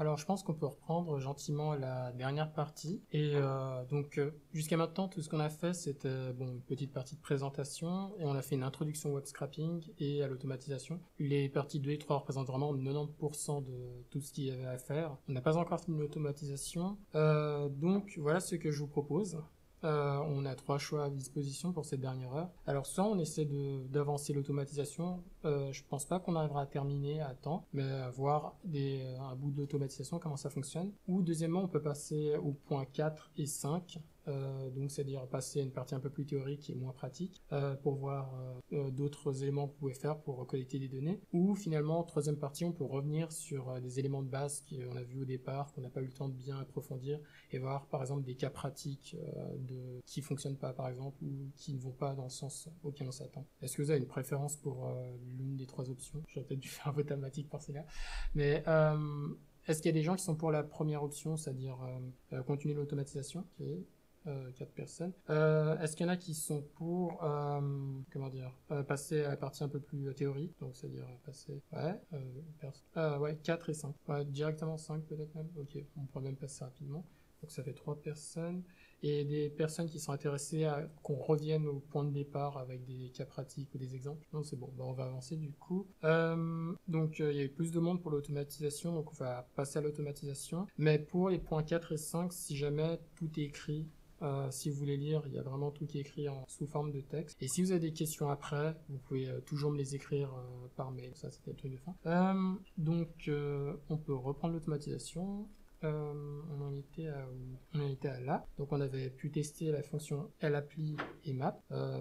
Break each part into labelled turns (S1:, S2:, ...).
S1: Alors, je pense qu'on peut reprendre gentiment la dernière partie. Et jusqu'à maintenant, tout ce qu'on a fait, c'était une petite partie de présentation, et on a fait une introduction au web scrapping et à l'automatisation. Les parties 2 et 3 représentent vraiment 90% de tout ce qu'il y avait à faire. On n'a pas encore fini l'automatisation. Donc, voilà ce que je vous propose. On a 3 choix à disposition pour cette dernière heure. Alors soit on essaie d'avancer l'automatisation, je pense pas qu'on arrivera à terminer à temps, mais voir un bout de l'automatisation, comment ça fonctionne. Ou deuxièmement, on peut passer au point 4 et 5, donc c'est-à-dire passer à une partie un peu plus théorique et moins pratique, pour voir d'autres éléments que vous pouvez faire pour collecter des données. Ou finalement, troisième partie, on peut revenir sur des éléments de base qu'on a vu au départ, qu'on n'a pas eu le temps de bien approfondir, et voir par exemple des cas pratiques qui fonctionnent pas par exemple, ou qui ne vont pas dans le sens auquel on s'attend. Est-ce que vous avez une préférence pour l'une des 3 options? J'aurais peut-être dû faire un vote automatique pour celle-là. Mais est-ce qu'il y a des gens qui sont pour la première option, c'est-à-dire continuer l'automatisation? Okay. 4 personnes. Est-ce qu'il y en a qui sont pour passer à la partie un peu plus théorique, donc c'est-à-dire passer 4 et 5. Ouais, directement 5 peut-être même. Ok, on pourrait même passer rapidement. Donc ça fait 3 personnes. Et des personnes qui sont intéressées à qu'on revienne au point de départ avec des cas pratiques ou des exemples. Non, c'est bon, on va avancer du coup. Donc il y a eu plus de monde pour l'automatisation, donc on va passer à l'automatisation. Mais pour les points 4 et 5, si jamais tout est écrit, si vous voulez lire, il y a vraiment tout qui est écrit sous forme de texte. Et si vous avez des questions après, vous pouvez toujours me les écrire par mail. Ça, c'était le truc de fin. On peut reprendre l'automatisation. On en était à là. Donc on avait pu tester la fonction lappli et map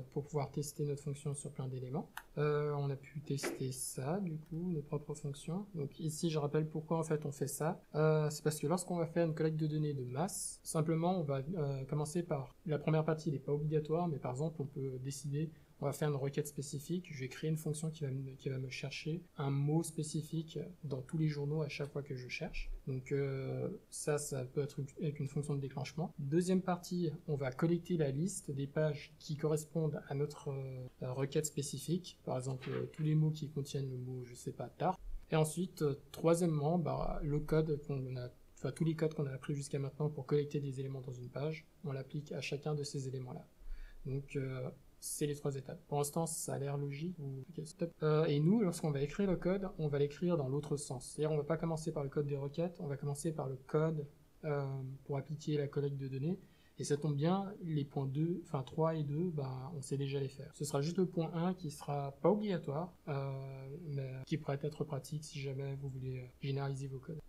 S1: pour pouvoir tester notre fonction sur plein d'éléments. On a pu tester ça, du coup, nos propres fonctions. Donc ici, je rappelle pourquoi en fait on fait ça. C'est parce que lorsqu'on va faire une collecte de données de masse, simplement on va commencer par la première partie, n'est pas obligatoire, mais par exemple on peut décider, on va faire une requête spécifique, je vais créer une fonction qui va me chercher un mot spécifique dans tous les journaux à chaque fois que je cherche. Donc ça peut être avec une fonction de déclenchement. Deuxième partie, on va collecter la liste des pages qui correspondent à notre requête spécifique. Par exemple, tous les mots qui contiennent le mot, je sais pas, tard. Et ensuite, troisièmement, le code tous les codes qu'on a appris jusqu'à maintenant pour collecter des éléments dans une page, on l'applique à chacun de ces éléments-là. Donc c'est les 3 étapes. Pour l'instant, ça a l'air logique. Et nous, lorsqu'on va écrire le code, on va l'écrire dans l'autre sens. C'est-à-dire, on va pas commencer par le code des requêtes, on va commencer par le code pour appliquer la collecte de données. Et ça tombe bien, les points 3 et 2, on sait déjà les faire. Ce sera juste le point 1 qui sera pas obligatoire, mais qui pourrait être pratique si jamais vous voulez généraliser vos codes.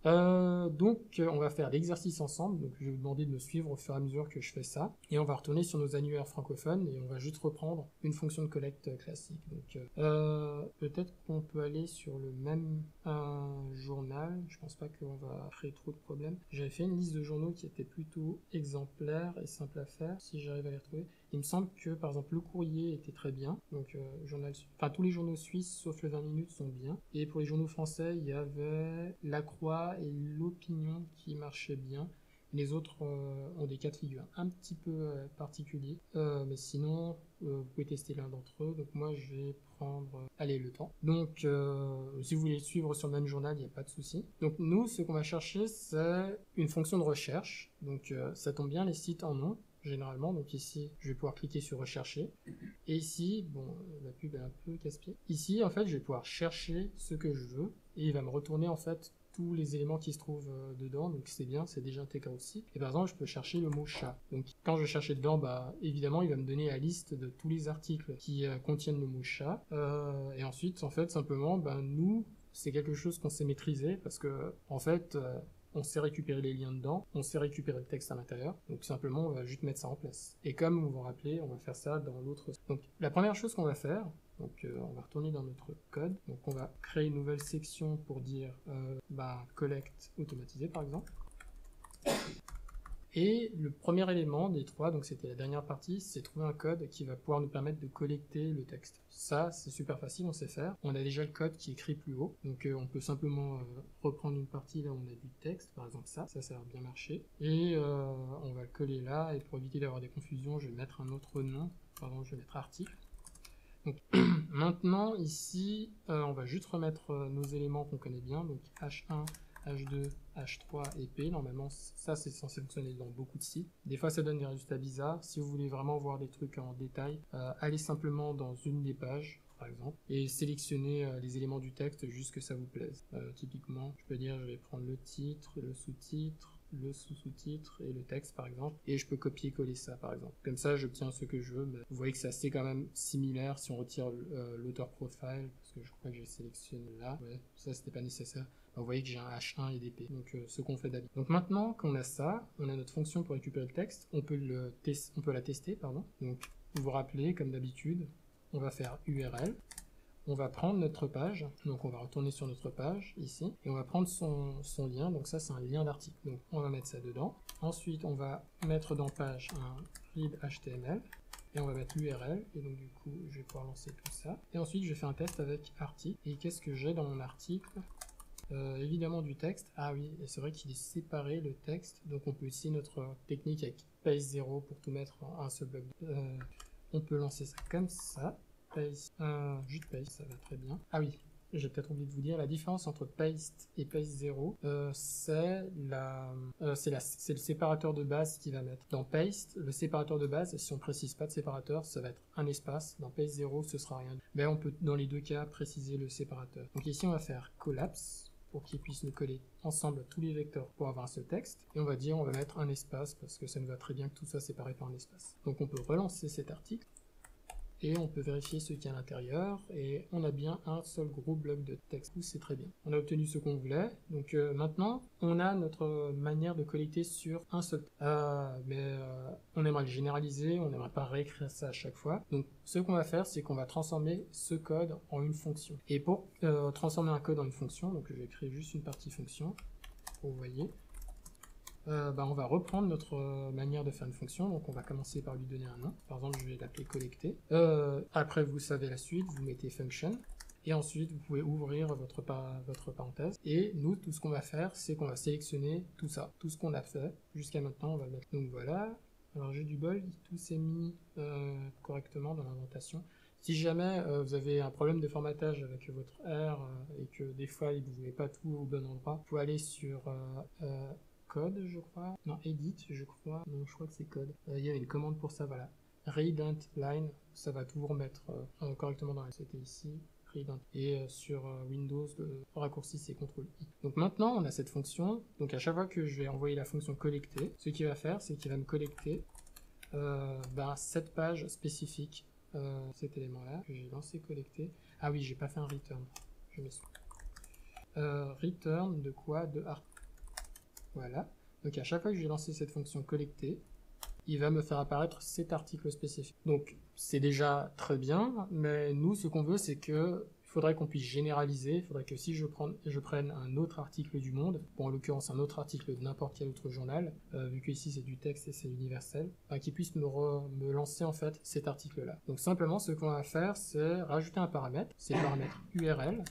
S1: Donc, on va faire l'exercice ensemble. Donc, je vais vous demander de me suivre au fur et à mesure que je fais ça. Et on va retourner sur nos annuaires francophones et on va juste reprendre une fonction de collecte classique. Donc, peut-être qu'on peut aller sur le même journal. Je pense pas qu'on va créer trop de problèmes. J'avais fait une liste de journaux qui était plutôt exemplaire et simple à faire, si j'arrive à les retrouver. Il me semble que, par exemple, Le Courrier était très bien. Donc, tous les journaux suisses, sauf le 20 minutes, sont bien. Et pour les journaux français, il y avait La Croix et L'Opinion qui marchaient bien. Les autres ont des cas de figure un petit peu particuliers. Mais sinon, vous pouvez tester l'un d'entre eux. Donc moi, je vais prendre Le Temps. Donc, si vous voulez suivre sur le même journal, il n'y a pas de souci. Donc nous, ce qu'on va chercher, c'est une fonction de recherche. Donc ça tombe bien, les sites en ont généralement. Donc ici, je vais pouvoir cliquer sur rechercher. Et ici, la pub est un peu casse-pied. Ici, en fait, je vais pouvoir chercher ce que je veux. Et il va me retourner, en fait, tous les éléments qui se trouvent dedans. Donc c'est bien, c'est déjà intégré aussi. Et par exemple, je peux chercher le mot chat. Donc quand je vais chercher dedans, évidemment, il va me donner la liste de tous les articles qui contiennent le mot chat. Et ensuite, en fait, simplement, nous, c'est quelque chose qu'on sait maîtriser parce que, en fait, on sait récupérer les liens dedans, on sait récupérer le texte à l'intérieur, donc simplement on va juste mettre ça en place. Et comme vous vous rappelez, on va faire ça dans l'autre. Donc la première chose qu'on va faire, on va retourner dans notre code, donc on va créer une nouvelle section pour dire collect automatisé par exemple. Et le premier élément des 3, donc c'était la dernière partie, c'est trouver un code qui va pouvoir nous permettre de collecter le texte. Ça, c'est super facile, on sait faire. On a déjà le code qui est écrit plus haut, donc on peut simplement reprendre une partie là où on a du texte, par exemple ça va bien marcher. Et on va le coller là, et pour éviter d'avoir des confusions, je vais mettre un autre nom, je vais mettre article. Donc maintenant, ici, on va juste remettre nos éléments qu'on connaît bien, donc H1 H2, H3 et P. Normalement, ça c'est censé fonctionner dans beaucoup de sites. Des fois, ça donne des résultats bizarres. Si vous voulez vraiment voir des trucs en détail, allez simplement dans une des pages, par exemple, et sélectionnez les éléments du texte juste que ça vous plaise. Typiquement, je peux dire, je vais prendre le titre, le sous-titre, le sous-sous-titre et le texte par exemple, et je peux copier-coller ça par exemple. Comme ça, j'obtiens ce que je veux. Mais vous voyez que c'est assez quand même similaire si on retire l'auteur profile, parce que je crois que j'ai sélectionné là. Ouais, ça c'était pas nécessaire. Vous voyez que j'ai un H1 et des P, donc ce qu'on fait d'habitude. Donc maintenant qu'on a ça, on a notre fonction pour récupérer le texte, on peut la tester, pardon. Donc vous vous rappelez, comme d'habitude, on va faire URL. On va prendre notre page, donc on va retourner sur notre page ici, et on va prendre son lien, donc ça c'est un lien d'article, donc on va mettre ça dedans. Ensuite on va mettre dans page un read HTML, et on va mettre l'URL, et donc du coup je vais pouvoir lancer tout ça. Et ensuite je fais un test avec article, et qu'est-ce que j'ai dans mon article? Évidemment du texte, ah oui, et c'est vrai qu'il est séparé le texte, donc on peut utiliser notre technique avec paste 0 pour tout mettre en un seul bloc. On peut lancer ça comme ça. Paste, juste paste, ça va très bien. Ah oui, j'ai peut-être oublié de vous dire, la différence entre paste et paste 0, c'est le séparateur de base qui va mettre. Dans paste, le séparateur de base, si on précise pas de séparateur, ça va être un espace. Dans paste 0, ce sera rien. Mais on peut, dans les deux cas, préciser le séparateur. Donc ici, on va faire collapse pour qu'ils puissent nous coller ensemble tous les vecteurs pour avoir un seul texte. Et on va dire, on va mettre un espace parce que ça nous va très bien que tout soit séparé par un espace. Donc on peut relancer cet article. Et on peut vérifier ce qu'il y a à l'intérieur, et on a bien un seul gros bloc de texte, c'est très bien. On a obtenu ce qu'on voulait, donc maintenant, on a notre manière de collecter sur un seul texte. On aimerait le généraliser, on n'aimerait pas réécrire ça à chaque fois. Donc ce qu'on va faire, c'est qu'on va transformer ce code en une fonction. Et pour transformer un code en une fonction, donc je vais créer juste une partie fonction, pour vous voyez. On va reprendre notre manière de faire une fonction, donc on va commencer par lui donner un nom. Par exemple, je vais l'appeler collecter. Après, vous savez la suite, vous mettez function, et ensuite vous pouvez ouvrir votre parenthèse. Et nous, tout ce qu'on va faire, c'est qu'on va sélectionner tout ça, tout ce qu'on a fait jusqu'à maintenant, on va le mettre. Donc voilà. Alors j'ai du bol, tout s'est mis correctement dans l'indentation. Si jamais vous avez un problème de formatage avec votre R et que des fois vous ne mettez pas tout au bon endroit, vous pouvez aller sur code, je crois. Non, edit, je crois. Non, je crois que c'est code. Il y avait une commande pour ça, voilà. Readent line, ça va tout vous remettre correctement dans la c'était ici. Readent. Et sur Windows, le raccourci c'est CTRL-I. Donc maintenant, on a cette fonction. Donc à chaque fois que je vais envoyer la fonction collecter, ce qu'il va faire, c'est qu'il va me collecter cette page spécifique, cet élément-là, que j'ai lancé collecter. Ah oui, j'ai pas fait un return. Je m'excuse. Return de quoi? De art. Voilà, donc à chaque fois que je vais lancer cette fonction collecter, il va me faire apparaître cet article spécifique. Donc c'est déjà très bien, mais nous ce qu'on veut c'est que il faudrait qu'on puisse généraliser, il faudrait que si je prenne un autre article du monde, bon, en l'occurrence un autre article de n'importe quel autre journal, vu que ici c'est du texte et c'est universel, qu'il puisse me lancer en fait cet article là. Donc simplement ce qu'on va faire c'est rajouter un paramètre, c'est le paramètre URL.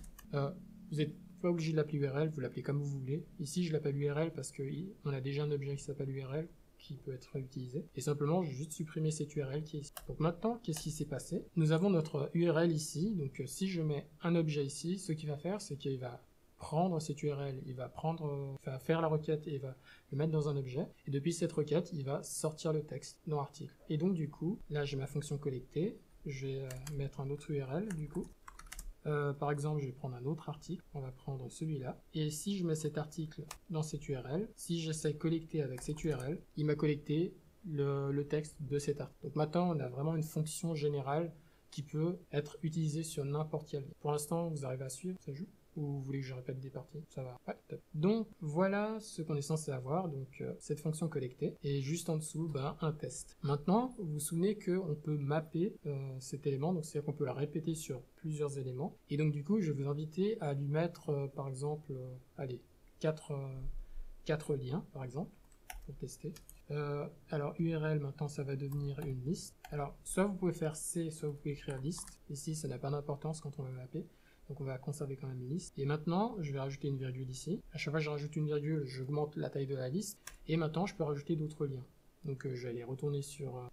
S1: Vous êtes pas obligé de l'appeler URL, vous l'appelez comme vous voulez. Ici, je l'appelle URL parce qu'on a déjà un objet qui s'appelle URL qui peut être utilisé. Et simplement, je vais juste supprimer cette URL qui est ici. Donc maintenant, qu'est-ce qui s'est passé? Nous avons notre URL ici. Donc si je mets un objet ici, ce qu'il va faire, c'est qu'il va prendre cette URL, il va faire la requête et il va le mettre dans un objet. Et depuis cette requête, il va sortir le texte dans l'article. Et donc du coup, là j'ai ma fonction collecter. Je vais mettre un autre URL du coup. Par exemple, je vais prendre un autre article, on va prendre celui-là, et si je mets cet article dans cette URL, si j'essaie de collecter avec cette URL, il m'a collecté le texte de cet article. Donc maintenant, on a vraiment une fonction générale qui peut être utilisée sur n'importe quel. Pour l'instant, vous arrivez à suivre, ça joue? Ou vous voulez que je répète des parties? Ça va. Ouais, top. Donc voilà ce qu'on est censé avoir, donc cette fonction collectée, et juste en dessous, un test. Maintenant, vous vous souvenez qu'on peut mapper cet élément, donc c'est-à-dire qu'on peut la répéter sur plusieurs éléments, et donc du coup, je vais vous inviter à lui mettre, par exemple, allez, 4 liens, par exemple, pour tester. Alors URL, maintenant, ça va devenir une liste. Alors, soit vous pouvez faire C, soit vous pouvez écrire liste. Ici, ça n'a pas d'importance quand on va mapper. Donc on va conserver quand même une liste. Et maintenant, je vais rajouter une virgule ici. À chaque fois que je rajoute une virgule, j'augmente la taille de la liste. Et maintenant, je peux rajouter d'autres liens. Donc je vais aller retourner sur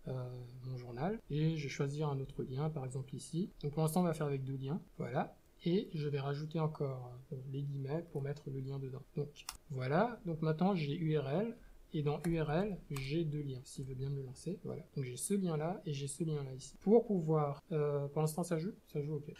S1: mon journal. Et je vais choisir un autre lien, par exemple ici. Donc pour l'instant, on va faire avec 2 liens. Voilà. et je vais rajouter encore les guillemets pour mettre le lien dedans. Donc voilà, donc maintenant j'ai URL, et dans URL, j'ai 2 liens, s'il veut bien me le lancer. Voilà, donc j'ai ce lien-là et j'ai ce lien-là ici. Pour pouvoir, pour l'instant ça joue, ok.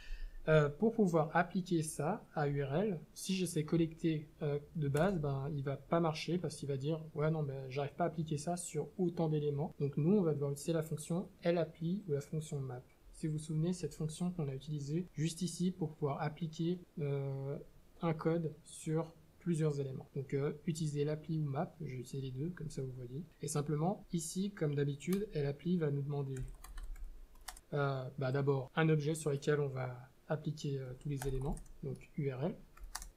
S1: Pour pouvoir appliquer ça à URL, si j'essaie collecter de base, ben, il va pas marcher parce qu'il va dire ouais non ben j'arrive pas à appliquer ça sur autant d'éléments. Donc nous on va devoir utiliser la fonction lappli ou la fonction map. Si vous vous souvenez, cette fonction qu'on a utilisée juste ici pour pouvoir appliquer un code sur plusieurs éléments. Donc utiliser l'appli ou map, je vais utiliser les deux, comme ça vous voyez. Et simplement, ici, comme d'habitude, l'appli va nous demander d'abord un objet sur lequel on va appliquer tous les éléments, donc URL.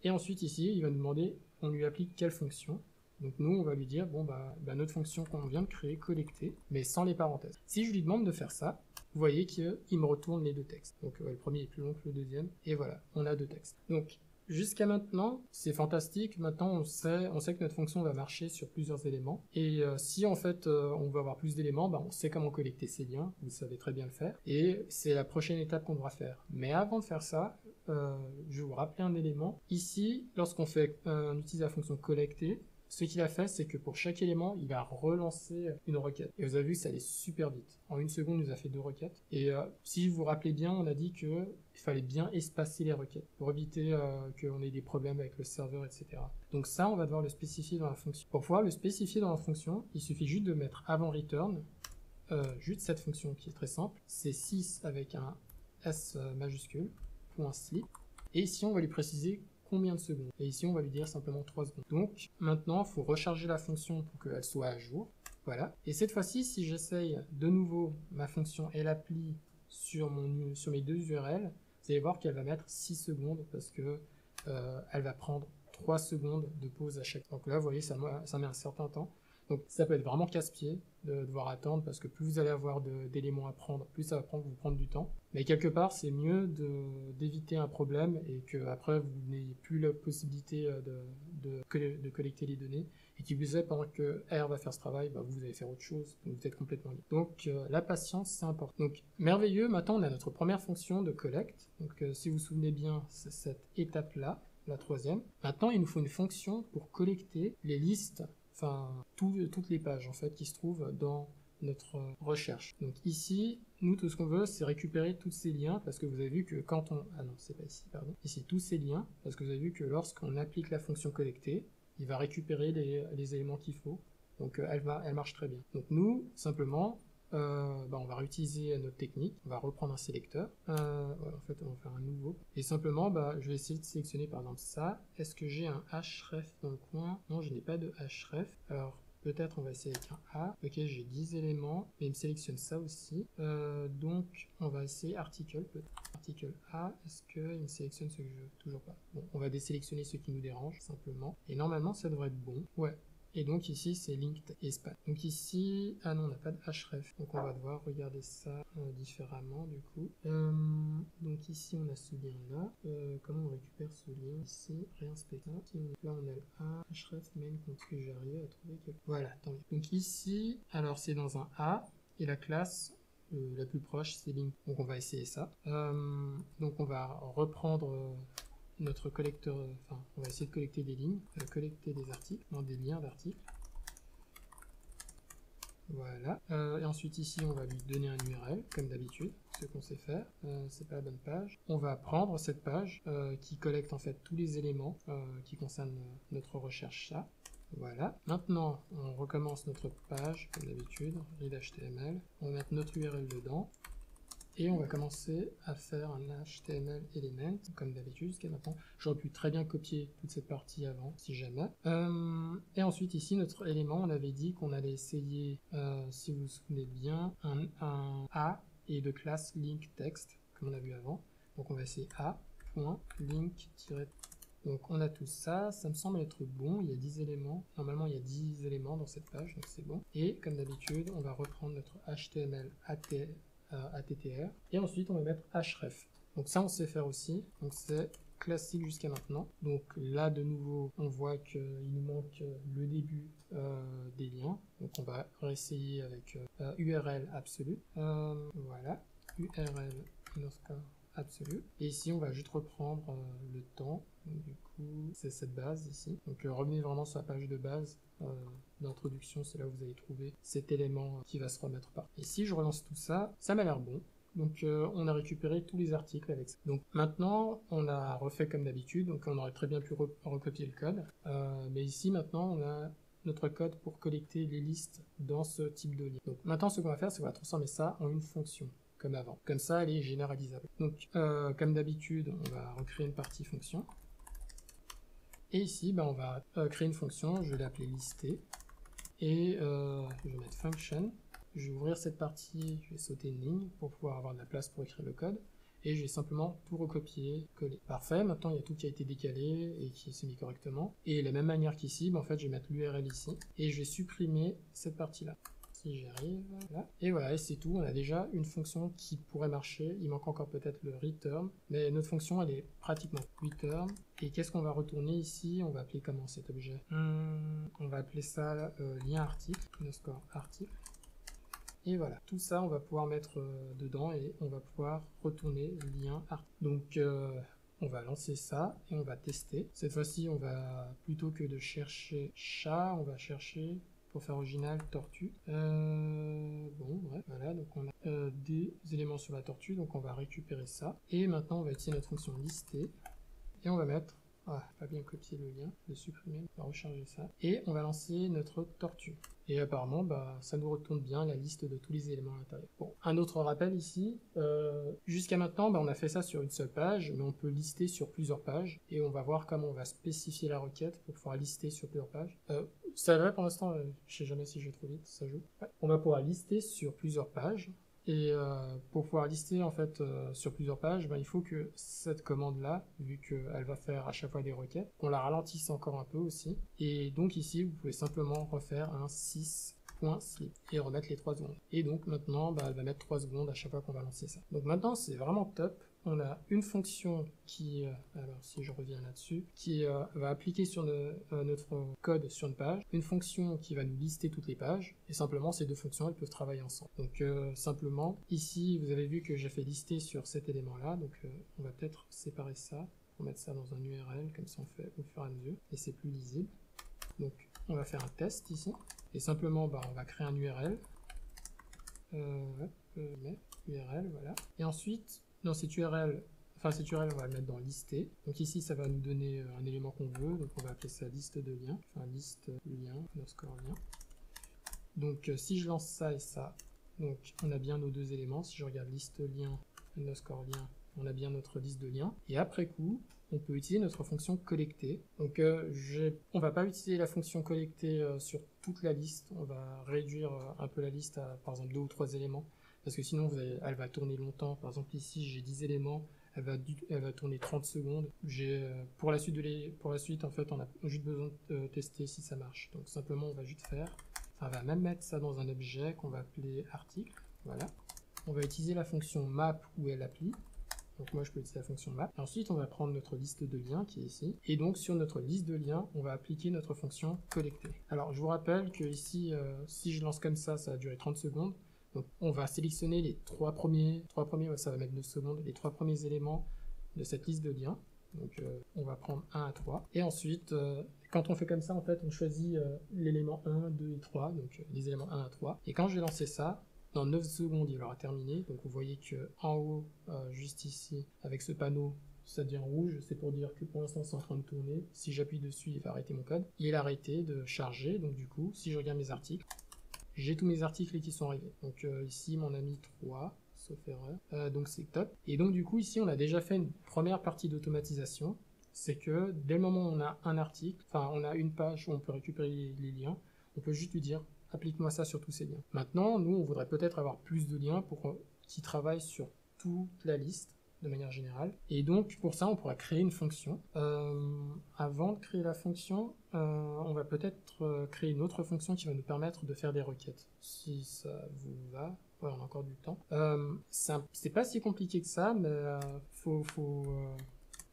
S1: Et ensuite ici, il va nous demander, on lui applique quelle fonction. Donc nous, on va lui dire, bon notre fonction qu'on vient de créer, collecter, mais sans les parenthèses. Si je lui demande de faire ça, vous voyez qu'il me retourne les deux textes. Donc le premier est plus long que le deuxième, et voilà, on a deux textes. Donc jusqu'à maintenant, c'est fantastique. Maintenant, on sait que notre fonction va marcher sur plusieurs éléments. Et si en fait on veut avoir plus d'éléments, on sait comment collecter ces liens. Vous savez très bien le faire. Et c'est la prochaine étape qu'on devra faire. Mais avant de faire ça, je vais vous rappeler un élément. Ici, lorsqu'on on utilise la fonction collecter, ce qu'il a fait, c'est que pour chaque élément, il va relancer une requête. Et vous avez vu que ça allait super vite. En une seconde, il nous a fait 2 requêtes. Et si vous vous rappelez bien, on a dit qu'il fallait bien espacer les requêtes pour éviter qu'on ait des problèmes avec le serveur, etc. Donc ça, on va devoir le spécifier dans la fonction. Pour pouvoir le spécifier dans la fonction, il suffit juste de mettre avant return, juste cette fonction qui est très simple. C'est 6 avec un S majuscule, .slip. Et ici, on va lui préciser combien de secondes. Et ici, on va lui dire simplement 3 secondes. Donc, maintenant, il faut recharger la fonction pour qu'elle soit à jour. Voilà. Et cette fois-ci, si j'essaye de nouveau ma fonction lappli sur mes 2 URL, vous allez voir qu'elle va mettre 6 secondes parce que elle va prendre 3 secondes de pause à chaque fois. Donc là, vous voyez, ça met un certain temps. Donc ça peut être vraiment casse-pied de devoir attendre parce que plus vous allez avoir d'éléments à prendre, plus ça va vous prendre du temps. Mais quelque part, c'est mieux d'éviter un problème et qu'après vous n'ayez plus la possibilité de collecter les données. Et qui vous est, pendant que R va faire ce travail, vous allez faire autre chose, donc vous êtes complètement libre. Donc la patience, c'est important. Donc merveilleux, maintenant on a notre première fonction de collect. Donc si vous vous souvenez bien, c'est cette étape-là, la troisième. Maintenant, il nous faut une fonction pour collecter les listes, enfin toutes les pages en fait qui se trouvent dans notre recherche. Donc ici, nous tout ce qu'on veut, c'est récupérer tous ces liens parce que vous avez vu que quand on... Ah non, c'est pas ici, pardon. Ici, tous ces liens, parce que vous avez vu que lorsqu'on applique la fonction collecter, il va récupérer les éléments qu'il faut. Donc elle marche très bien. Donc nous, simplement, on va réutiliser notre technique, on va reprendre un sélecteur, en fait on va faire un nouveau, et simplement je vais essayer de sélectionner par exemple ça. Est-ce que j'ai un href dans le coin? Non, je n'ai pas de href. Alors peut-être on va essayer avec un A. Ok, j'ai 10 éléments, mais il me sélectionne ça aussi. Donc on va essayer article, peut-être. Article A, est-ce qu'il me sélectionne ce que je veux? Toujours pas. Bon, on va désélectionner ce qui nous dérange, simplement. Et normalement ça devrait être bon. Ouais. Et donc ici c'est linked et span. Donc ici, ah non, on n'a pas de href. Donc on va devoir regarder ça différemment du coup. Donc ici on a ce lien là. Comment on récupère ce lien? Ici, réinspecter. Là on a le A, href main. Est-ce que j'arrive à trouver quelque... Voilà, tant mieux. Donc ici, alors c'est dans un A et la classe la plus proche c'est link. Donc on va essayer ça. Donc on va reprendre notre collecteur, on va essayer de collecter des lignes, collecter des articles, non des liens d'articles. Voilà. Et ensuite ici, on va lui donner un URL, comme d'habitude, ce qu'on sait faire. C'est pas la bonne page. On va prendre cette page qui collecte en fait tous les éléments qui concernent notre recherche ça. Voilà. Maintenant, on recommence notre page, comme d'habitude, read.html. On va mettre notre URL dedans. Et on va commencer à faire un HTML element, comme d'habitude jusqu'à maintenant. J'aurais pu très bien copier toute cette partie avant, si jamais. Et ensuite ici, notre élément, on avait dit qu'on allait essayer, si vous vous souvenez bien, un A et de classe link text, comme on a vu avant. Donc on va essayer A.link. Donc on a tout ça, ça me semble être bon, il y a 10 éléments. Normalement il y a 10 éléments dans cette page, donc c'est bon. Et comme d'habitude, on va reprendre notre HTML ATTR, et ensuite on va mettre href. Donc ça on sait faire aussi, donc c'est classique jusqu'à maintenant. Donc là de nouveau on voit qu'il nous manque le début des liens, donc on va réessayer avec URL absolu. Voilà, URL absolue. Et ici, on va juste reprendre le temps. Donc, du coup, c'est cette base ici. Donc, revenez vraiment sur la page de base d'introduction. C'est là où vous allez trouver cet élément qui va se remettre par. Et si je relance tout ça, ça m'a l'air bon. Donc, on a récupéré tous les articles avec ça. Donc, maintenant, on a refait comme d'habitude. Donc, on aurait très bien pu recopier le code. Mais ici, maintenant, on a notre code pour collecter les listes dans ce type de lien. Donc, maintenant, ce qu'on va faire, c'est qu'on va transformer ça en une fonction, comme avant. Comme ça, elle est généralisable. Donc, comme d'habitude, on va recréer une partie fonction. Et ici, on va créer une fonction. Je vais l'appeler lister. Et je vais mettre function. Je vais ouvrir cette partie, je vais sauter une ligne pour pouvoir avoir de la place pour écrire le code. Et je vais simplement tout recopier, coller. Parfait, maintenant il y a tout qui a été décalé et qui s'est mis correctement. Et de la même manière qu'ici, en fait je vais mettre l'URL ici. Et je vais supprimer cette partie-là. Si j'y arrive, là. Et voilà, et c'est tout. On a déjà une fonction qui pourrait marcher. Il manque encore peut-être le return. Mais notre fonction, elle est pratiquement return. Et qu'est-ce qu'on va retourner ici? On va appeler comment cet objet? On va appeler ça lien article, underscore article. Et voilà, tout ça, on va pouvoir mettre dedans et on va pouvoir retourner le lien article. Donc, on va lancer ça et on va tester. Cette fois-ci, on va, plutôt que de chercher chat, on va chercher, pour faire original, tortue. Bon, bref, voilà, donc on a des éléments sur la tortue, donc on va récupérer ça. Et maintenant, on va utiliser notre fonction lister et on va mettre... Ah, pas bien copier le lien, je vais supprimer, on va recharger ça. Et on va lancer notre tortue. Et apparemment, ça nous retourne bien la liste de tous les éléments à l'intérieur. Bon, un autre rappel ici, jusqu'à maintenant, on a fait ça sur une seule page, mais on peut lister sur plusieurs pages. Et on va voir comment on va spécifier la requête pour pouvoir lister sur plusieurs pages. Ça va pour l'instant, je sais jamais si je vais trop vite, ça joue. Ouais. On va pouvoir lister sur plusieurs pages. Et pour pouvoir lister en fait sur plusieurs pages, il faut que cette commande-là, vu qu'elle va faire à chaque fois des requêtes, qu'on la ralentisse encore un peu aussi. Et donc ici, vous pouvez simplement refaire un 6.slip et remettre les 3 secondes. Et donc maintenant, elle va mettre 3 secondes à chaque fois qu'on va lancer ça. Donc maintenant, c'est vraiment top. On a une fonction qui, alors si je reviens là-dessus, qui va appliquer sur notre code sur une page, une fonction qui va nous lister toutes les pages, et simplement ces deux fonctions, elles peuvent travailler ensemble. Donc simplement, ici, vous avez vu que j'ai fait lister sur cet élément-là, donc on va peut-être séparer ça, pour mettre ça dans un URL, comme ça on fait au fur et à mesure, et c'est plus lisible. Donc on va faire un test ici, et simplement, on va créer un URL, URL, voilà, et ensuite, dans cette URL, on va le mettre dans lister. Donc ici, ça va nous donner un élément qu'on veut. Donc on va appeler ça liste de liens. Enfin, liste lien, underscore lien. Donc si je lance ça et ça, donc on a bien nos deux éléments. Si je regarde liste lien, underscore lien, on a bien notre liste de liens. Et après coup, on peut utiliser notre fonction collecter. Donc on va pas utiliser la fonction collecter sur toute la liste. On va réduire un peu la liste à, par exemple, 2 ou 3 éléments. Parce que sinon, elle va tourner longtemps. Par exemple, ici, j'ai 10 éléments. Elle va tourner 30 secondes. Pour la suite, en fait, on a juste besoin de tester si ça marche. Donc, simplement, on va juste faire... on va même mettre ça dans un objet qu'on va appeler article. Voilà. On va utiliser la fonction map où elle applie. Donc, moi, je peux utiliser la fonction map. Et ensuite, on va prendre notre liste de liens qui est ici. Et donc, sur notre liste de liens, on va appliquer notre fonction collecter. Alors, je vous rappelle que ici, si je lance comme ça va durer 30 secondes. Donc, on va sélectionner les trois premiers, ça va mettre 2 secondes, les 3 premiers éléments de cette liste de liens. Donc, on va prendre 1 à 3. Et ensuite, quand on fait comme ça, en fait, on choisit l'élément 1, 2 et 3, donc les éléments 1 à 3. Et quand je vais lancer ça, dans 9 secondes, il aura terminé. Donc, vous voyez que en haut, juste ici, avec ce panneau, ça devient rouge. C'est pour dire que pour l'instant, c'est en train de tourner. Si j'appuie dessus, il va arrêter mon code. Il a arrêté de charger. Donc, du coup, si je regarde mes articles, j'ai tous mes articles qui sont arrivés. Donc ici, mon ami 3, sauf erreur. Donc c'est top. Et donc du coup, ici, on a déjà fait une première partie d'automatisation. C'est que dès le moment où on a un article, enfin on a une page où on peut récupérer les liens, on peut juste lui dire applique-moi ça sur tous ces liens. Maintenant, nous, on voudrait peut-être avoir plus de liens qui travaillent sur toute la liste de manière générale. Et donc, pour ça, on pourra créer une fonction. Avant de créer la fonction, on va peut-être créer une autre fonction qui va nous permettre de faire des requêtes. Si ça vous va. Ouais, on a encore du temps. C'est pas si compliqué que ça, mais faut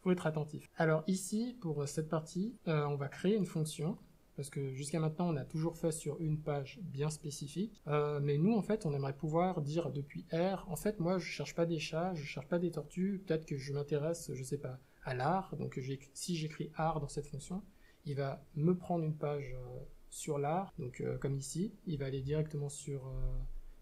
S1: être attentif. Alors ici, pour cette partie, on va créer une fonction parce que jusqu'à maintenant on a toujours fait sur une page bien spécifique, mais nous en fait on aimerait pouvoir dire depuis R, en fait moi je cherche pas des chats, je cherche pas des tortues, peut-être que je m'intéresse, je sais pas, à l'art, donc si j'écris art dans cette fonction, il va me prendre une page sur l'art, donc comme ici, il va aller directement sur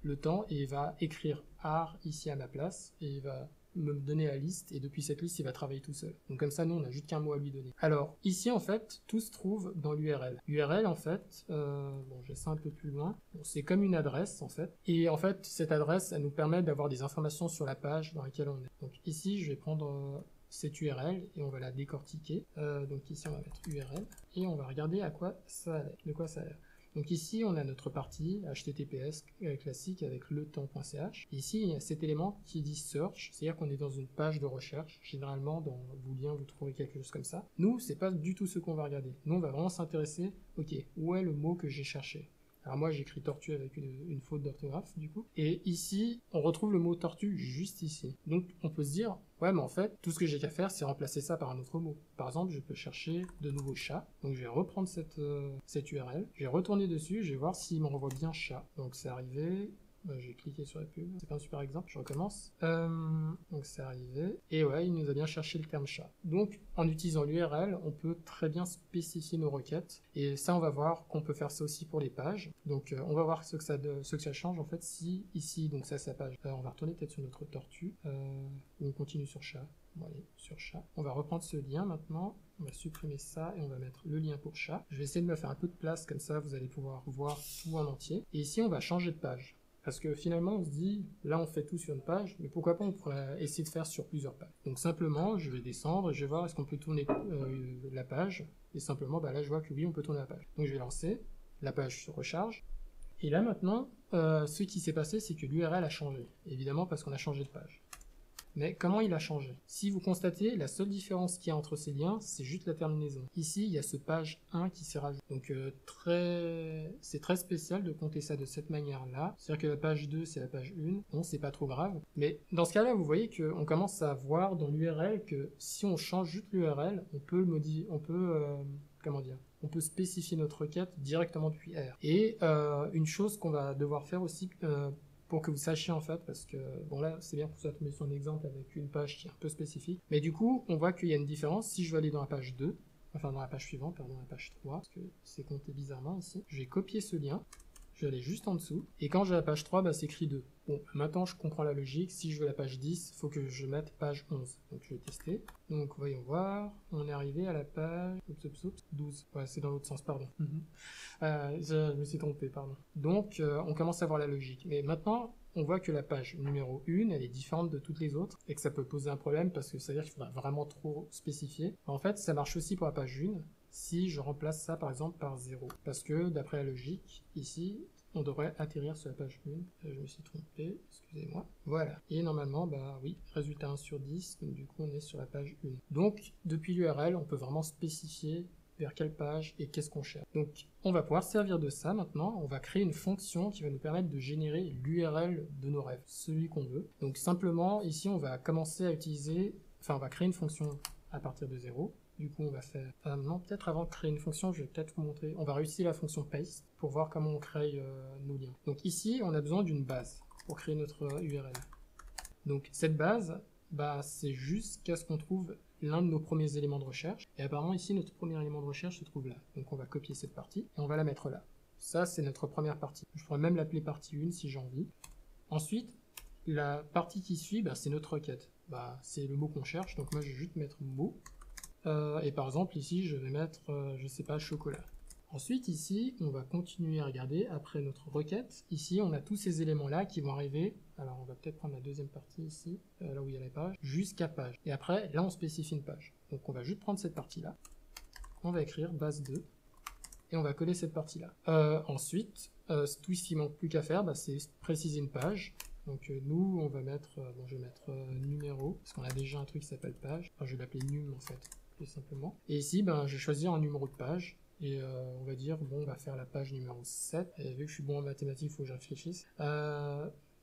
S1: le temps et il va écrire art ici à ma place et il va me donner la liste et depuis cette liste il va travailler tout seul. Donc comme ça nous on n'a juste qu'un mot à lui donner. Alors ici en fait tout se trouve dans l'URL. L'URL en fait, bon j'ai ça un peu plus loin, bon, c'est comme une adresse en fait et en fait cette adresse elle nous permet d'avoir des informations sur la page dans laquelle on est. Donc ici je vais prendre cette URL et on va la décortiquer. Donc ici on va mettre URL et on va regarder à quoi ça a l'air, de quoi ça a l'air. Donc ici, on a notre partie HTTPS classique avec letemps.ch. Ici, il y a cet élément qui dit search, c'est-à-dire qu'on est dans une page de recherche. Généralement, dans vos liens, vous trouverez quelque chose comme ça. Nous, c'est pas du tout ce qu'on va regarder. Nous, on va vraiment s'intéresser, ok, où est le mot que j'ai cherché? Alors moi, j'écris tortue avec une faute d'orthographe, du coup. Et ici, on retrouve le mot tortue juste ici. Donc, on peut se dire, ouais, mais en fait, tout ce que j'ai qu'à faire, c'est remplacer ça par un autre mot. Par exemple, je peux chercher de nouveau chat. Donc, je vais reprendre cette URL. Je vais retourner dessus, je vais voir s'il me renvoie bien chat. Donc, c'est arrivé. J'ai cliqué sur la pub, c'est pas un super exemple, je recommence. Donc c'est arrivé, et ouais, il nous a bien cherché le terme chat. Donc en utilisant l'URL, on peut très bien spécifier nos requêtes, et ça on va voir qu'on peut faire ça aussi pour les pages. Donc on va voir ce que ça change en fait si ici, donc ça c'est la page. On va retourner peut-être sur notre tortue, on continue sur chat. Bon allez, sur chat. On va reprendre ce lien maintenant, on va supprimer ça et on va mettre le lien pour chat. Je vais essayer de me faire un peu de place, comme ça vous allez pouvoir voir tout en entier. Et ici on va changer de page. Parce que finalement, on se dit, là on fait tout sur une page, mais pourquoi pas on pourrait essayer de faire sur plusieurs pages. Donc simplement, je vais descendre et je vais voir est-ce qu'on peut tourner la page. Et simplement, bah là je vois que oui, on peut tourner la page. Donc je vais lancer, la page se recharge. Et là maintenant, ce qui s'est passé, c'est que l'URL a changé. Évidemment parce qu'on a changé de page. Mais comment il a changé? Si vous constatez, la seule différence qu'il y a entre ces liens, c'est juste la terminaison. Ici, il y a ce page 1 qui s'est rajouté. Donc c'est très spécial de compter ça de cette manière-là. C'est-à-dire que la page 2, c'est la page 1. Bon, c'est pas trop grave. Mais dans ce cas-là, vous voyez qu'on commence à voir dans l'URL que si on change juste l'URL, on peut le modifier, on peut spécifier notre requête directement depuis R. Et une chose qu'on va devoir faire aussi, pour que vous sachiez en fait, parce que bon là c'est bien pour ça de mettre son exemple avec une page qui est un peu spécifique, mais du coup on voit qu'il y a une différence. Si je veux aller dans la page 2, enfin dans la page suivante, pardon, la page 3, parce que c'est compté bizarrement ici, je vais copier ce lien, je vais aller juste en dessous, et quand j'ai la page 3, bah, c'est écrit 2. Bon, maintenant je comprends la logique, si je veux la page 10, il faut que je mette page 11. Donc je vais tester. Donc voyons voir, on est arrivé à la page 12. Ouais, c'est dans l'autre sens, pardon. Je me suis trompé, pardon. Donc on commence à voir la logique. Mais maintenant, on voit que la page numéro 1, elle est différente de toutes les autres, et que ça peut poser un problème, parce que ça veut dire qu'il faudra vraiment trop spécifier. En fait, ça marche aussi pour la page 1, si je remplace ça par exemple par 0. Parce que d'après la logique, ici, on devrait atterrir sur la page 1. Je me suis trompé, excusez-moi. Voilà. Et normalement, bah oui, résultat 1 sur 10, donc du coup on est sur la page 1. Donc, depuis l'URL, on peut vraiment spécifier vers quelle page et qu'est-ce qu'on cherche. Donc, on va pouvoir servir de ça maintenant. On va créer une fonction qui va nous permettre de générer l'URL de nos rêves, celui qu'on veut. Donc, simplement, ici, on va commencer à utiliser, enfin, on va créer une fonction à partir de 0. Du coup, on va faire... non, peut-être avant de créer une fonction, je vais peut-être vous montrer. On va réutiliser la fonction paste pour voir comment on crée nos liens. Donc ici, on a besoin d'une base pour créer notre URL. Donc cette base, bah, c'est jusqu'à ce qu'on trouve l'un de nos premiers éléments de recherche. Et apparemment, ici, notre premier élément de recherche se trouve là. Donc on va copier cette partie et on va la mettre là. Ça, c'est notre première partie. Je pourrais même l'appeler partie 1 si j'ai envie. Ensuite, la partie qui suit, bah, c'est notre requête. Bah, c'est le mot qu'on cherche. Donc moi, je vais juste mettre mot. Et par exemple ici je vais mettre, je sais pas, chocolat. Ensuite ici on va continuer à regarder après notre requête. Ici on a tous ces éléments là qui vont arriver. Alors on va peut-être prendre la deuxième partie ici, là où il y a la page, jusqu'à page. Et après là on spécifie une page. Donc on va juste prendre cette partie là. On va écrire base 2 et on va coller cette partie là. Ensuite tout ce qui manque plus qu'à faire, bah, c'est préciser une page. Donc nous on va mettre, bon je vais mettre numéro, parce qu'on a déjà un truc qui s'appelle page. Enfin je vais l'appeler num en fait. Tout simplement. Et ici, ben, je vais choisir un numéro de page. Et on va dire, bon, on va faire la page numéro 7. Et vu que je suis bon en mathématiques, il faut que je réfléchisse.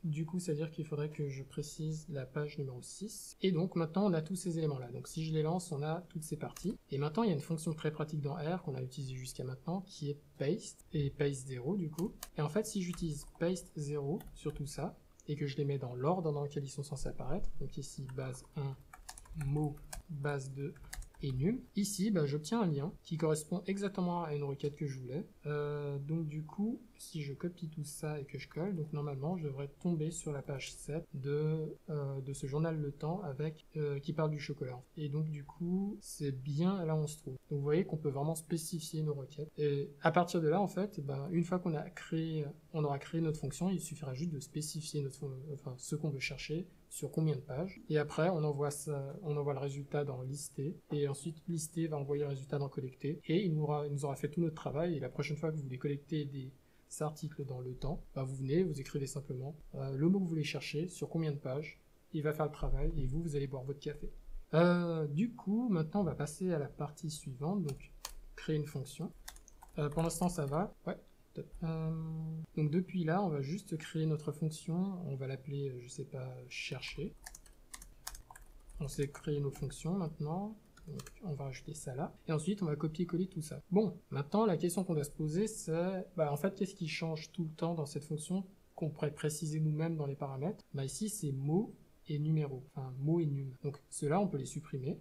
S1: Du coup, c'est-à-dire qu'il faudrait que je précise la page numéro 6. Et donc, maintenant, on a tous ces éléments-là. Donc, si je les lance, on a toutes ces parties. Et maintenant, il y a une fonction très pratique dans R qu'on a utilisée jusqu'à maintenant, qui est paste, et paste 0, du coup. Et en fait, si j'utilise paste 0 sur tout ça, et que je les mets dans l'ordre dans lequel ils sont censés apparaître, donc ici, base 1, mot, base 2, et num. Ici, j'obtiens un lien qui correspond exactement à une requête que je voulais. Donc du coup, si je copie tout ça et que je colle, donc normalement, je devrais tomber sur la page 7 de ce journal Le Temps avec qui parle du chocolat. Et donc du coup, c'est bien là où on se trouve. Donc vous voyez qu'on peut vraiment spécifier nos requêtes. Et à partir de là, en fait, une fois qu'on on aura créé notre fonction, il suffira juste de spécifier ce qu'on veut chercher, sur combien de pages, et après on envoie le résultat dans listé, et ensuite listé va envoyer le résultat dans collecté, et il nous aura fait tout notre travail, et la prochaine fois que vous voulez collecter des articles dans Le Temps, vous venez, vous écrivez simplement le mot que vous voulez chercher, sur combien de pages, il va faire le travail, et vous allez boire votre café. Du coup, maintenant on va passer à la partie suivante, donc créer une fonction. Pour l'instant ça va, ouais. Donc depuis là, on va juste créer notre fonction, on va l'appeler, je sais pas, chercher. On sait créer nos fonctions maintenant, donc on va rajouter ça là, et ensuite on va copier-coller tout ça. Bon, maintenant la question qu'on doit se poser c'est, en fait qu'est-ce qui change tout le temps dans cette fonction qu'on pourrait préciser nous-mêmes dans les paramètres? Ici c'est mot et numéro, enfin mot et num. Donc ceux-là on peut les supprimer,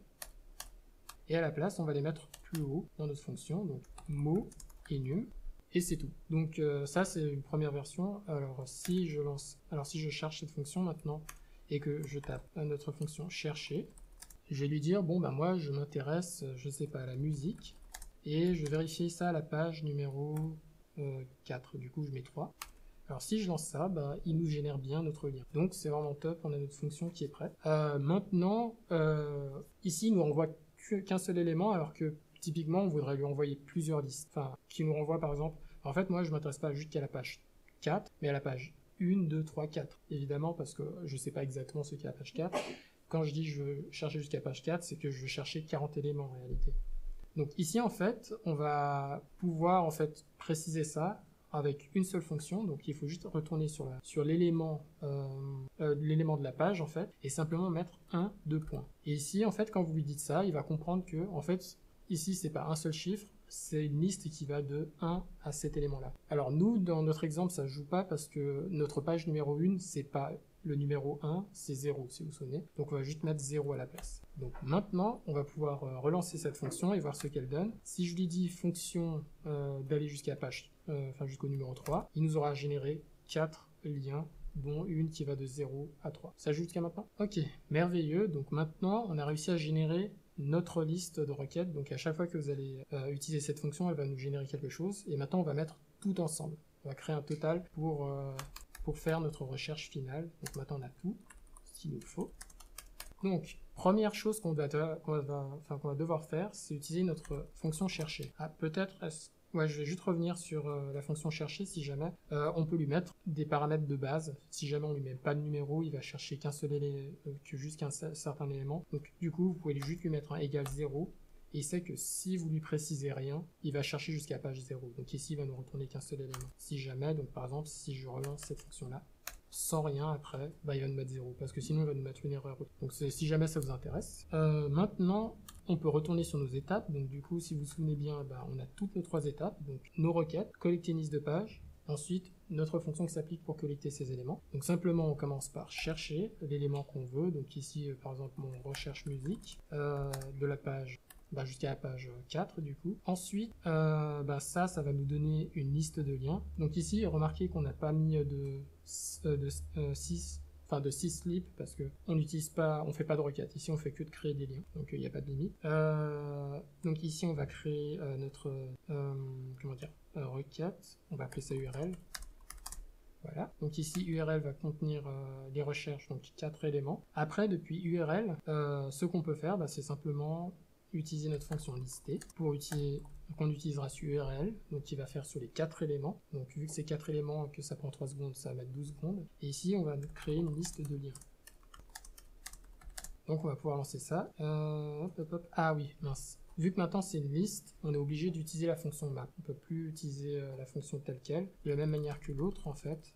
S1: et à la place on va les mettre plus haut dans notre fonction, donc mot et num. Et c'est tout. Donc ça c'est une première version. Alors si je cherche cette fonction maintenant et que je tape notre fonction chercher, je vais lui dire bon moi je m'intéresse, je sais pas, à la musique, et je vais vérifier ça à la page numéro 4. Du coup je mets 3. Alors si je lance ça, il nous génère bien notre lien. Donc c'est vraiment top, on a notre fonction qui est prête. Maintenant, ici il nous renvoie qu'un seul élément, alors que typiquement, on voudrait lui envoyer plusieurs listes. Enfin, qui nous renvoie par exemple... En fait, moi, je m'intéresse pas juste qu'à la page 4, mais à la page 1, 2, 3, 4. Évidemment, parce que je sais pas exactement ce qu'est la page 4. Quand je dis je veux chercher jusqu'à page 4, c'est que je veux chercher 40 éléments en réalité. Donc ici, en fait, on va pouvoir préciser ça avec une seule fonction. Donc il faut juste retourner sur l'élément de la page, en fait, et simplement mettre 1, 2 points. Et ici, en fait, quand vous lui dites ça, il va comprendre que, en fait, ici, c'est pas un seul chiffre, c'est une liste qui va de 1 à cet élément-là. Alors nous, dans notre exemple, ça ne joue pas parce que notre page numéro 1, c'est pas le numéro 1, c'est 0, si vous vous souvenez. Donc on va juste mettre 0 à la place. Donc maintenant, on va pouvoir relancer cette fonction et voir ce qu'elle donne. Si je lui dis fonction d'aller jusqu'à page, jusqu'au numéro 3, il nous aura généré 4 liens, dont une qui va de 0 à 3. Ça joue jusqu'à maintenant? Ok, merveilleux. Donc maintenant, on a réussi à générer notre liste de requêtes. Donc à chaque fois que vous allez utiliser cette fonction, elle va nous générer quelque chose. Et maintenant, on va mettre tout ensemble. On va créer un total pour faire notre recherche finale. Donc maintenant, on a tout ce qu'il nous faut. Donc, première chose qu'on va devoir faire, c'est utiliser notre fonction chercher. Peut-être... Ouais, je vais juste revenir sur la fonction chercher. Si jamais on peut lui mettre des paramètres de base. Si jamais on lui met pas de numéro, il va chercher qu'un seul élément, juste qu'un certain élément. Donc du coup, vous pouvez juste lui mettre un égal 0. Et il sait que si vous lui précisez rien, il va chercher jusqu'à page 0. Donc ici, il va nous retourner qu'un seul élément. Si jamais, donc par exemple, si je relance cette fonction-là, sans rien après, il va nous mettre 0, parce que sinon il va nous mettre une erreur. Donc si jamais ça vous intéresse. Maintenant, on peut retourner sur nos étapes. Donc du coup, si vous vous souvenez bien, on a toutes nos 3 étapes. Donc nos requêtes, collecter une liste de pages, ensuite notre fonction qui s'applique pour collecter ces éléments. Donc simplement, on commence par chercher l'élément qu'on veut. Donc ici, par exemple, mon recherche musique de la page jusqu'à la page 4 du coup. Ensuite, ça va nous donner une liste de liens. Donc ici, remarquez qu'on n'a pas mis de 6 slips parce que on fait pas de requête. Ici, on fait que de créer des liens, donc il n'y a pas de limite. Donc ici, on va créer notre requête. On va appeler ça URL. Voilà. Donc ici, URL va contenir les recherches, donc 4 éléments. Après, depuis URL, ce qu'on peut faire, c'est simplement utiliser notre fonction lister qu'on utilisera sur URL, donc qui va faire sur les 4 éléments. Donc vu que c'est 4 éléments et que ça prend 3 secondes, ça va mettre 12 secondes. Et ici, on va créer une liste de liens. Donc on va pouvoir lancer ça. Ah oui, mince. Vu que maintenant c'est une liste, on est obligé d'utiliser la fonction map. On ne peut plus utiliser la fonction telle quelle, de la même manière que l'autre en fait.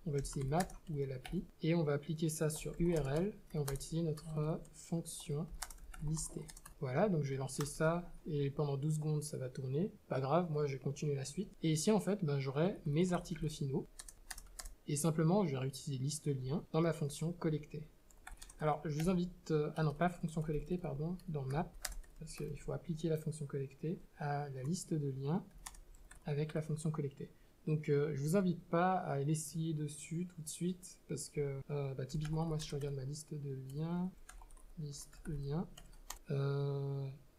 S1: on va utiliser map ou l'appli, et on va appliquer ça sur URL, et on va utiliser notre fonction listée. Voilà, donc je vais lancer ça, et pendant 12 secondes, ça va tourner. Pas grave, moi je vais continuer la suite. Et ici, en fait, ben, j'aurai mes articles finaux, et simplement, je vais réutiliser liste lien dans ma fonction collecter. Alors, je vous invite, ah non, pas fonction collecter, pardon, dans map, parce qu'il faut appliquer la fonction collecter à la liste de liens avec la fonction collecter. Donc je vous invite pas à l'essayer dessus tout de suite, parce que bah, typiquement moi si je regarde ma liste de liens,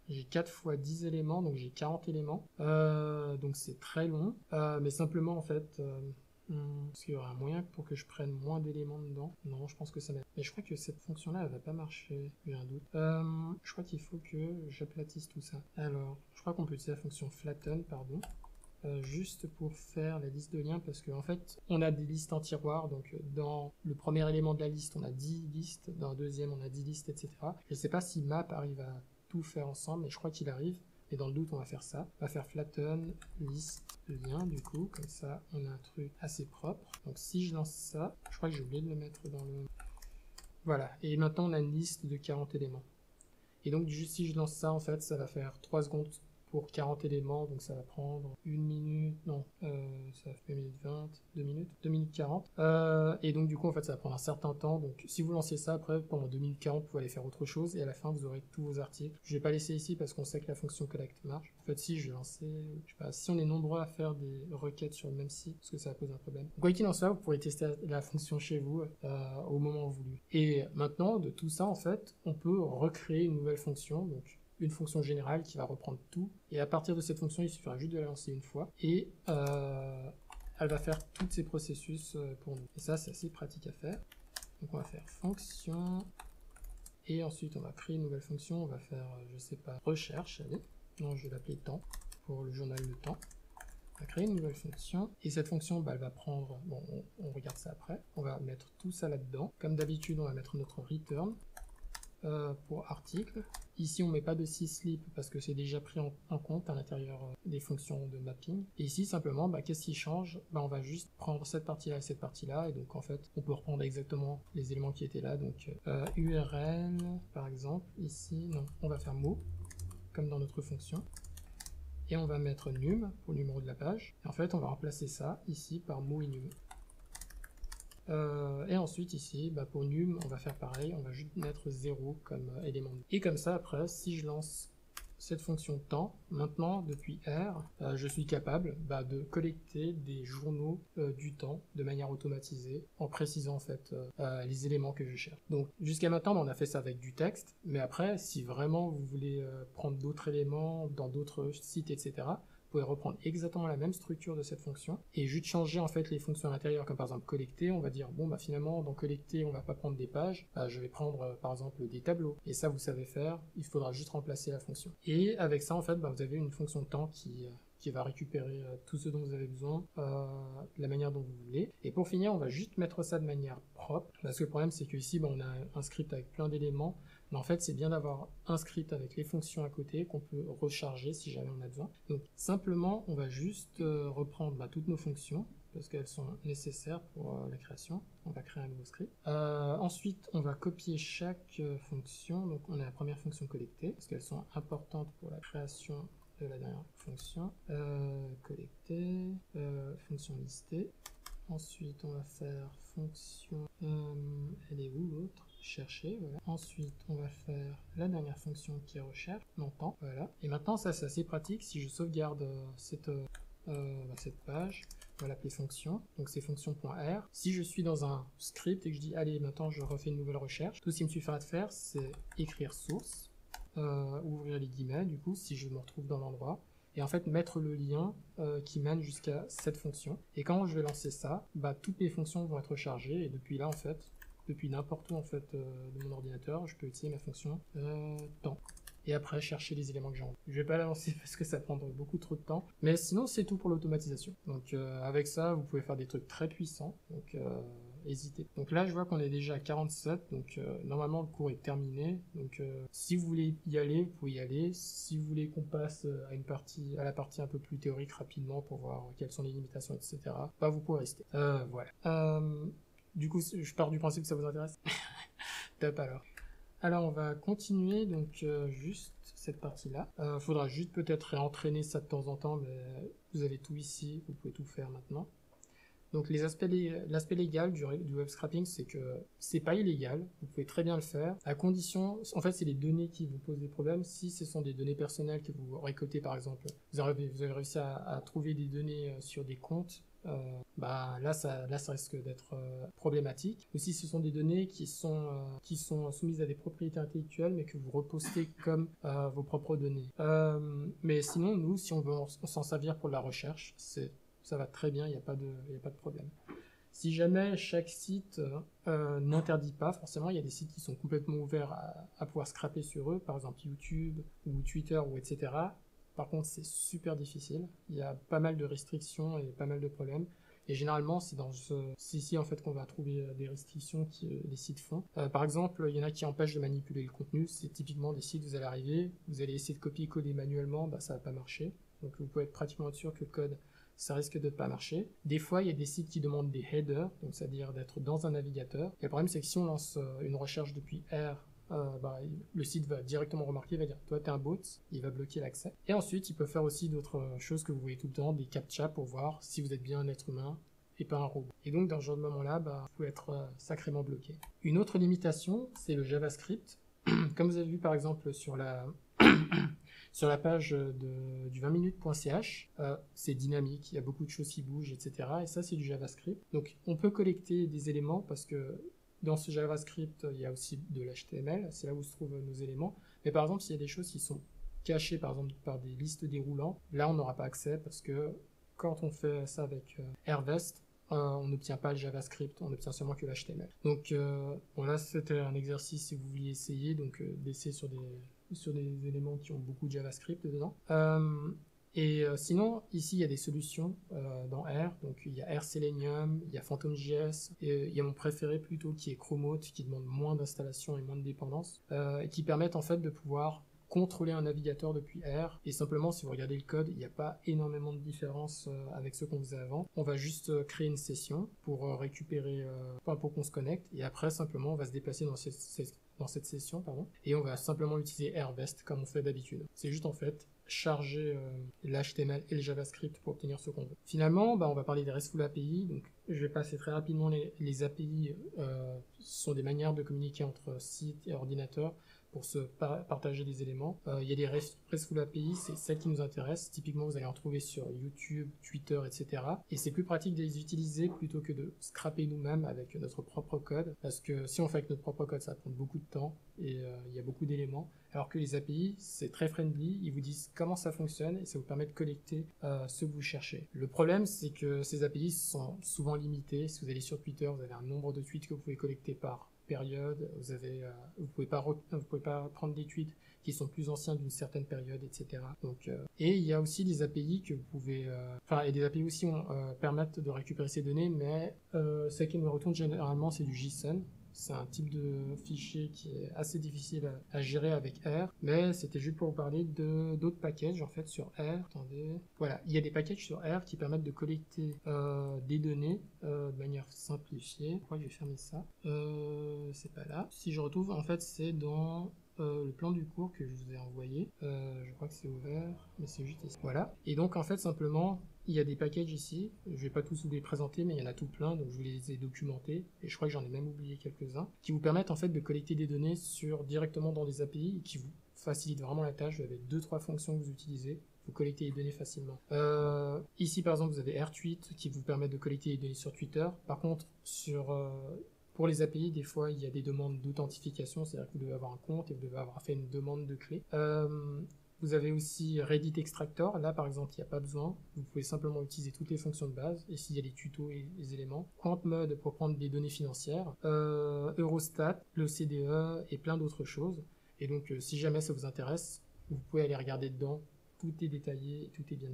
S1: j'ai 4 fois 10 éléments, donc j'ai 40 éléments, donc c'est très long, mais simplement en fait, est-ce qu'il y aura un moyen pour que je prenne moins d'éléments dedans? Non, je pense que ça m'aide. Mais je crois que cette fonction-là, elle va pas marcher, j'ai un doute. Je crois qu'il faut que j'aplatisse tout ça. Alors, je crois qu'on peut utiliser la fonction flatten, pardon. Juste pour faire la liste de liens, parce qu'en fait on a des listes en tiroir, donc dans le premier élément de la liste on a 10 listes, dans le deuxième on a 10 listes, etc. Je ne sais pas si map arrive à tout faire ensemble, mais je crois qu'il arrive, et dans le doute on va faire ça. On va faire flatten liste de liens, du coup, comme ça on a un truc assez propre. Donc si je lance ça, je crois que j'ai oublié de le mettre dans le... Voilà, et maintenant on a une liste de 40 éléments. Et donc si je lance ça, en fait ça va faire 3 secondes pour 40 éléments, donc ça va prendre 1 minute, non, ça fait 1 minute 20, 2 minutes, 2 minutes 40. Et donc du coup, en fait, ça va prendre un certain temps. Donc si vous lancez ça, après, pendant 2 minutes 40, vous pouvez aller faire autre chose, et à la fin, vous aurez tous vos articles. Je vais pas laisser ici parce qu'on sait que la fonction collect marche. En fait, si je vais lancer, je sais pas, si on est nombreux à faire des requêtes sur le même site, parce que ça va poser un problème. Donc, quoi qu'il en soit, vous pourrez tester la fonction chez vous au moment voulu. Et maintenant, de tout ça, en fait, on peut recréer une nouvelle fonction, donc une fonction générale qui va reprendre tout, et à partir de cette fonction il suffira juste de la lancer une fois, et elle va faire tous ces processus pour nous, et ça c'est assez pratique à faire. Donc on va faire fonction, et ensuite on va créer une nouvelle fonction, on va faire, je sais pas, recherche, allez, non je vais l'appeler temps, pour le journal de temps. On va créer une nouvelle fonction, et cette fonction bah, elle va prendre, bon on regarde ça après, on va mettre tout ça là-dedans, comme d'habitude on va mettre notre return, pour article. Ici on met pas de syslib parce que c'est déjà pris en compte à l'intérieur des fonctions de mapping. Et ici simplement bah, qu'est-ce qui change? Bah, on va juste prendre cette partie là et cette partie là, et donc en fait on peut reprendre exactement les éléments qui étaient là. Donc URL par exemple, ici non, on va faire mot comme dans notre fonction, et on va mettre num pour le numéro de la page, et en fait on va remplacer ça ici par mot et num. Et ensuite ici, bah pour num, on va faire pareil, on va juste mettre 0 comme élément. Et comme ça, après, si je lance cette fonction temps, maintenant, depuis R, je suis capable bah, de collecter des journaux du temps de manière automatisée, en précisant en fait les éléments que je cherche. Donc jusqu'à maintenant, on a fait ça avec du texte, mais après, si vraiment vous voulez prendre d'autres éléments dans d'autres sites, etc., vous pouvez reprendre exactement la même structure de cette fonction et juste changer en fait les fonctions à l'intérieur, comme par exemple collecter. On va dire bon bah finalement dans collecter on va pas prendre des pages, bah, je vais prendre par exemple des tableaux, et ça vous savez faire, il faudra juste remplacer la fonction. Et avec ça en fait bah, vous avez une fonction temps qui va récupérer tout ce dont vous avez besoin de la manière dont vous voulez. Et pour finir, on va juste mettre ça de manière propre, parce que le problème c'est que ici bah, on a un script avec plein d'éléments, mais en fait c'est bien d'avoir un script avec les fonctions à côté qu'on peut recharger si jamais on a besoin. Donc simplement on va juste reprendre bah, toutes nos fonctions, parce qu'elles sont nécessaires pour la création. On va créer un nouveau script. Ensuite, on va copier chaque fonction. Donc on a la première fonction collecter, parce qu'elles sont importantes pour la création de la dernière fonction. Collecter, fonction listée. Ensuite, on va faire fonction... elle est où l'autre? Chercher, voilà. Ensuite, on va faire la dernière fonction qui est recherche, longtemps, voilà. Et maintenant, ça c'est assez pratique. Si je sauvegarde cette page, on va l'appeler fonction, donc c'est fonction.r. Si je suis dans un script et que je dis allez maintenant je refais une nouvelle recherche, tout ce qu'il me suffira de faire c'est écrire source, ouvrir les guillemets du coup si je me retrouve dans l'endroit, et en fait mettre le lien qui mène jusqu'à cette fonction, et quand je vais lancer ça, bah, toutes mes fonctions vont être chargées, et depuis là en fait, depuis n'importe où en fait de mon ordinateur, je peux utiliser ma fonction temps. Et après chercher les éléments que j'ai envie. Je vais pas la lancer parce que ça prendrait beaucoup trop de temps, mais sinon c'est tout pour l'automatisation. Donc avec ça vous pouvez faire des trucs très puissants, donc hésiter. Donc là, je vois qu'on est déjà à 47, donc normalement le cours est terminé. Donc si vous voulez y aller, vous pouvez y aller. Si vous voulez qu'on passe à la partie un peu plus théorique rapidement pour voir quelles sont les limitations, etc., bah vous pouvez rester. Voilà. Du coup, je pars du principe que ça vous intéresse. Top alors. Alors on va continuer donc juste cette partie-là. Faudra juste peut-être réentraîner ça de temps en temps, mais vous avez tout ici, vous pouvez tout faire maintenant. Donc l'aspect légal du web scrapping, c'est que c'est pas illégal, vous pouvez très bien le faire, à condition, en fait c'est les données qui vous posent des problèmes. Si ce sont des données personnelles que vous récoltez par exemple, vous avez réussi à trouver des données sur des comptes, bah là ça risque d'être problématique. Ou si ce sont des données qui sont soumises à des propriétés intellectuelles mais que vous repostez comme vos propres données. Mais sinon nous, si on veut s'en servir pour la recherche, ça va très bien, il n'y a pas de problème. Si jamais chaque site n'interdit pas, forcément il y a des sites qui sont complètement ouverts à pouvoir scraper sur eux, par exemple YouTube ou Twitter ou etc. Par contre c'est super difficile, il y a pas mal de restrictions et pas mal de problèmes. Et généralement, c'est dans ici en fait qu'on va trouver des restrictions que les sites font. Par exemple, il y en a qui empêchent de manipuler le contenu. C'est typiquement des sites, vous allez arriver, vous allez essayer de copier-coller manuellement, bah, ça va pas marcher. Donc vous pouvez être pratiquement sûr que le code, ça risque de ne pas marcher. Des fois, il y a des sites qui demandent des headers, donc c'est-à-dire d'être dans un navigateur. Et le problème, c'est que si on lance une recherche depuis R, bah, le site va directement remarquer, il va dire toi t'es un bot, il va bloquer l'accès. Et ensuite il peut faire aussi d'autres choses que vous voyez tout le temps, des captcha pour voir si vous êtes bien un être humain et pas un robot. Et donc dans ce genre de moment là, bah, vous pouvez être sacrément bloqué. Une autre limitation, c'est le JavaScript. Comme vous avez vu par exemple sur la sur la page du 20minutes.ch, c'est dynamique, il y a beaucoup de choses qui bougent, etc. Et ça c'est du JavaScript. Donc on peut collecter des éléments parce que dans ce JavaScript, il y a aussi de l'HTML, c'est là où se trouvent nos éléments. Mais par exemple, s'il y a des choses qui sont cachées, par exemple, par des listes déroulantes, là, on n'aura pas accès parce que quand on fait ça avec RVest, on n'obtient pas le JavaScript, on obtient seulement que l'HTML. Donc, bon, là, c'était un exercice si vous vouliez essayer, donc d'essayer sur des éléments qui ont beaucoup de JavaScript dedans. Et sinon, ici, il y a des solutions dans R. Donc, il y a R Selenium, il y a PhantomJS, et il y a mon préféré plutôt qui est Chromote, qui demande moins d'installation et moins de dépendance, et qui permettent en fait de pouvoir contrôler un navigateur depuis R. Et simplement, si vous regardez le code, il n'y a pas énormément de différence avec ce qu'on faisait avant. On va juste créer une session pour récupérer, pour qu'on se connecte, et après, simplement, on va se déplacer dans cette session, et on va simplement utiliser RVest comme on fait d'habitude. C'est juste en fait charger l'HTML et le JavaScript pour obtenir ce qu'on veut. Finalement, bah, on va parler des RESTful API. Donc, je vais passer très rapidement les API. Sont des manières de communiquer entre sites et ordinateurs pour se partager des éléments. Il y a des RESTful API, c'est celles qui nous intéressent. Typiquement, vous allez en trouver sur YouTube, Twitter, etc. Et c'est plus pratique de les utiliser plutôt que de scraper nous-mêmes avec notre propre code. Parce que si on fait avec notre propre code, ça prend beaucoup de temps et il y a beaucoup d'éléments. Alors que les API, c'est très friendly, ils vous disent comment ça fonctionne et ça vous permet de collecter ce que vous cherchez. Le problème, c'est que ces API sont souvent limités. Si vous allez sur Twitter, vous avez un nombre de tweets que vous pouvez collecter par période, vous pouvez pas prendre des tweets qui sont plus anciens d'une certaine période, etc. Donc, et il y a aussi des API que vous pouvez, et des API aussi permettent de récupérer ces données, mais celles qui nous retournent généralement c'est du JSON. C'est un type de fichier qui est assez difficile à gérer avec R, mais c'était juste pour vous parler d'autres packages en fait sur R. Attendez, voilà, il y a des packages sur R qui permettent de collecter des données de manière simplifiée. Pourquoi je vais fermer ça? C'est pas là. Si je retrouve, en fait, c'est dans le plan du cours que je vous ai envoyé. Je crois que c'est ouvert, mais c'est juste ici. Voilà. Et donc en fait simplement, il y a des packages ici. Je vais pas tous vous les présenter, mais il y en a tout plein, donc je vous les ai documentés. Et je crois que j'en ai même oublié quelques-uns, qui vous permettent en fait de collecter des données directement dans des API et qui vous facilitent vraiment la tâche. Vous avez 2-3 fonctions que vous utilisez. Vous collectez les données facilement. Ici par exemple, vous avez RTweet qui vous permet de collecter les données sur Twitter. Par contre, pour les API, des fois, il y a des demandes d'authentification, c'est-à-dire que vous devez avoir un compte et vous devez avoir fait une demande de clé. Vous avez aussi Reddit Extractor. Là, par exemple, il n'y a pas besoin. Vous pouvez simplement utiliser toutes les fonctions de base. Et s'il y a des tutos et les éléments. QuantMod pour prendre des données financières. Eurostat, le CDE et plein d'autres choses. Et donc, si jamais ça vous intéresse, vous pouvez aller regarder dedans. Tout est détaillé, tout est bien.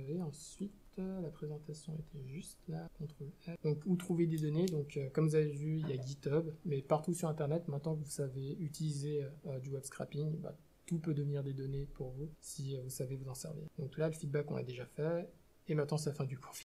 S1: Et ensuite, la présentation était juste là, CTRL F. Donc, où trouver des données. Donc, comme vous avez vu, il y a GitHub, mais partout sur Internet, maintenant que vous savez utiliser du web scraping, bah, tout peut devenir des données pour vous si vous savez vous en servir. Donc là, le feedback, on l'a déjà fait. Et maintenant, c'est la fin du cours.